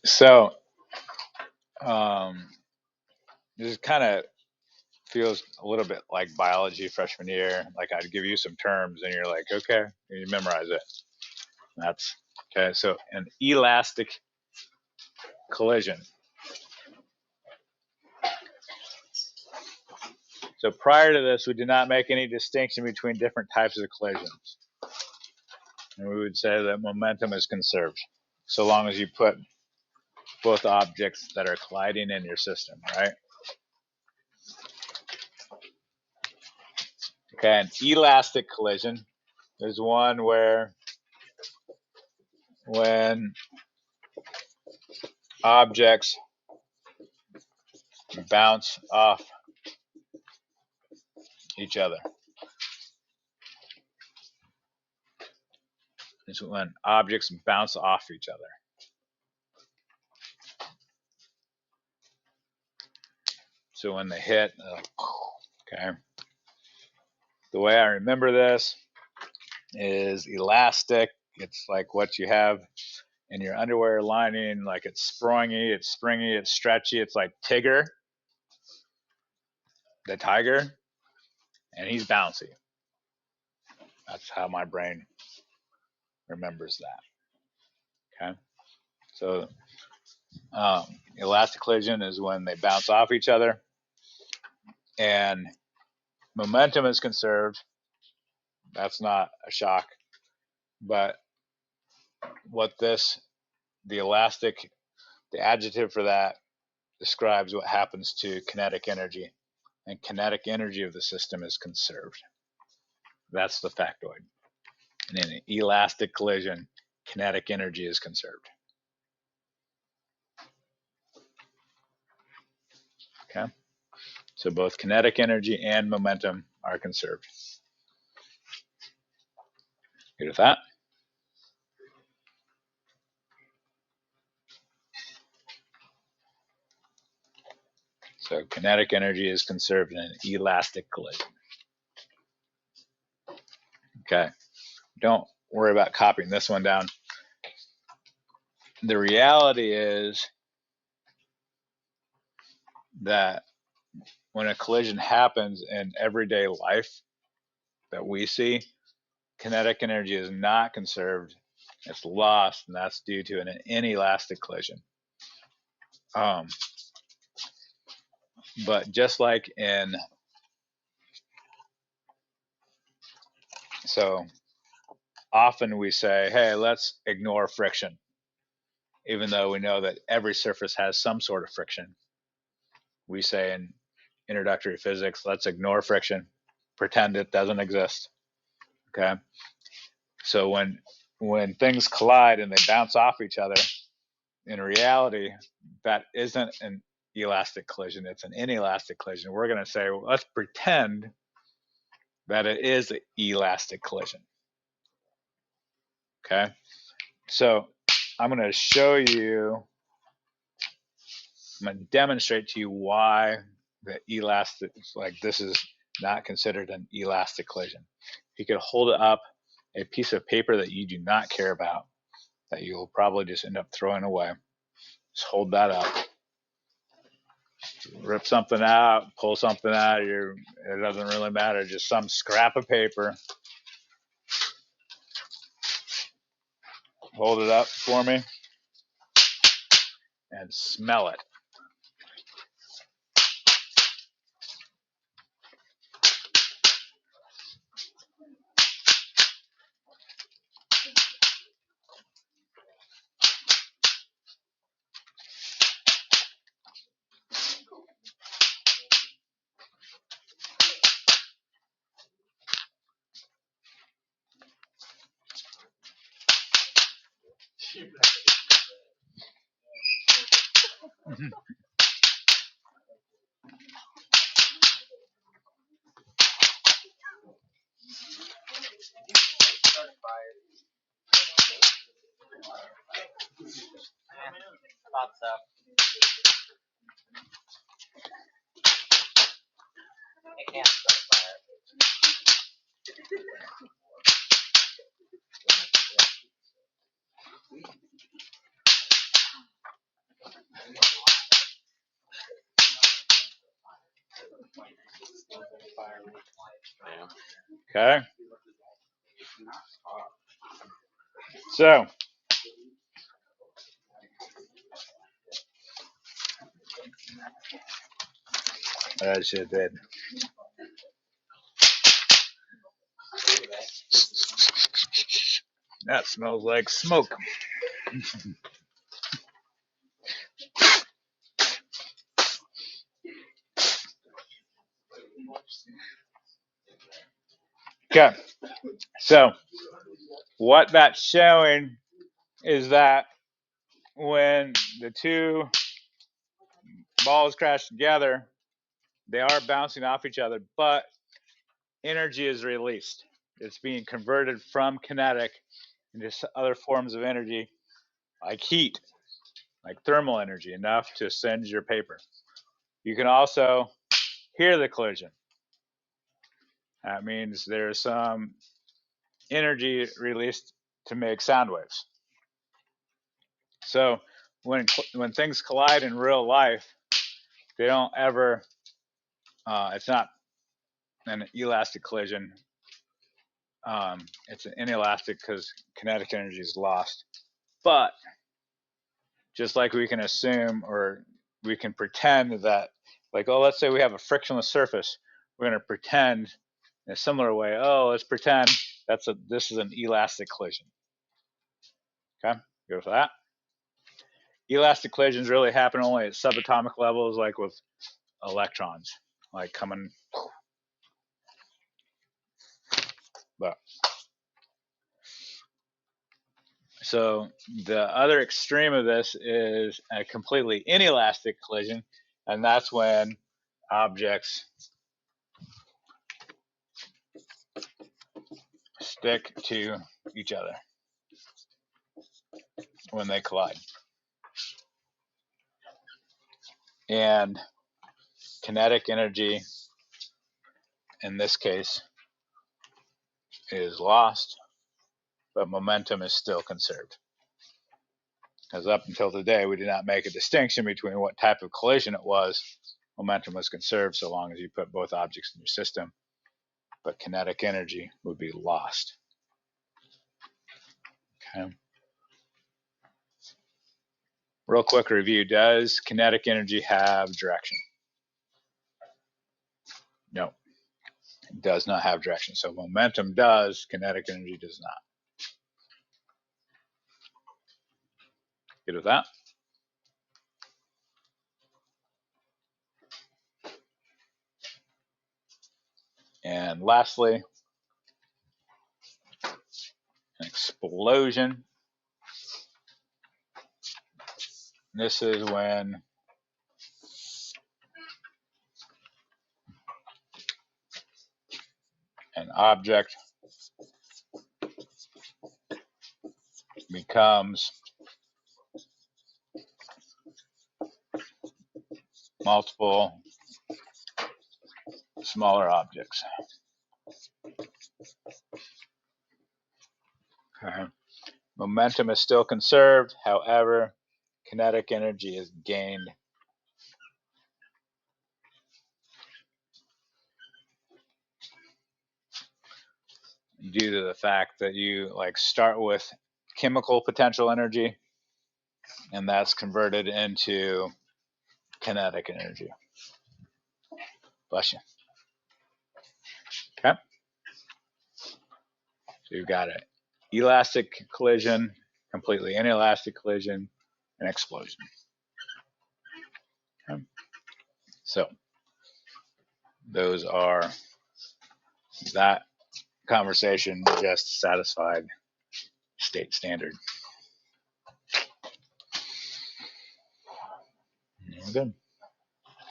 So this kind of feels a little bit like biology freshman year. Like I'd give you some terms and you're like, okay, and you memorize it. That's okay. So an elastic collision. So prior to this, we did not make any distinction between different types of collisions. And we would say that momentum is conserved so long as you put both objects that are colliding in your system, right? Okay, an elastic collision is one where when objects bounce off each other. It's when objects bounce off each other. So when they hit, okay. The way I remember this is elastic. It's like what you have in your underwear lining, like it's springy, it's stretchy. It's like Tigger, the tiger, and he's bouncy. That's how my brain remembers that. Okay. So elastic collision is when they bounce off each other and momentum is conserved. That's not a shock. But what the elastic, the adjective for that describes what happens to kinetic energy. And kinetic energy of the system is conserved. That's the factoid. And in an elastic collision, kinetic energy is conserved. Okay? So both kinetic energy and momentum are conserved. Good with that? So kinetic energy is conserved in an elastic collision. Okay. Don't worry about copying this one down. The reality is that when a collision happens in everyday life that we see, kinetic energy is not conserved. It's lost, and that's due to an inelastic collision. But just like so often we say, hey, let's ignore friction, even though we know that every surface has some sort of friction. We say in introductory physics, let's ignore friction, pretend it doesn't exist. Okay. So when things collide and they bounce off each other, in reality, that isn't an elastic collision, it's an inelastic collision. We're going to say, well, let's pretend that it is an elastic collision. Okay. So I'm going to show you, I'm going to demonstrate to you why the elastic, like this is not considered an elastic collision. You could hold up a piece of paper that you do not care about, that you'll probably just end up throwing away. Just hold that up. Rip something out, pull something out, it doesn't really matter, just some scrap of paper. Hold it up for me and smell it. Thought so. It can't start fire. Okay. So that shit did. That smells like smoke. Okay. So what that's showing is that when the two balls crash together, they are bouncing off each other, but energy is released. It's being converted from kinetic into other forms of energy, like heat, like thermal energy, enough to singe your paper. You can also hear the collision. That means there's some energy released to make sound waves. So when things collide in real life, they don't ever. It's not an elastic collision. It's an inelastic because kinetic energy is lost. But just like we can assume or we can pretend that, like, oh, let's say we have a frictionless surface, we're going to pretend in a similar way. Oh, let's pretend this is an elastic collision. Okay, good for that. Elastic collisions really happen only at subatomic levels, like with electrons, like coming. But so the other extreme of this is a completely inelastic collision, and that's when objects stick to each other when they collide. And kinetic energy in this case is lost, but momentum is still conserved. Because up until today, we did not make a distinction between what type of collision it was. Momentum was conserved so long as you put both objects in your system, but kinetic energy would be lost. Okay. Real quick review. Does kinetic energy have direction? No, it does not have direction. So momentum does, kinetic energy does not. Good with that? And lastly, an explosion. This is when an object becomes multiple smaller objects. Okay. Momentum is still conserved, however, kinetic energy is gained due to the fact that you start with chemical potential energy and that's converted into kinetic energy. Bless you. Okay. So you've got an elastic collision, completely inelastic collision, and explosion. Okay. So those are that conversation just satisfied state standard. Good.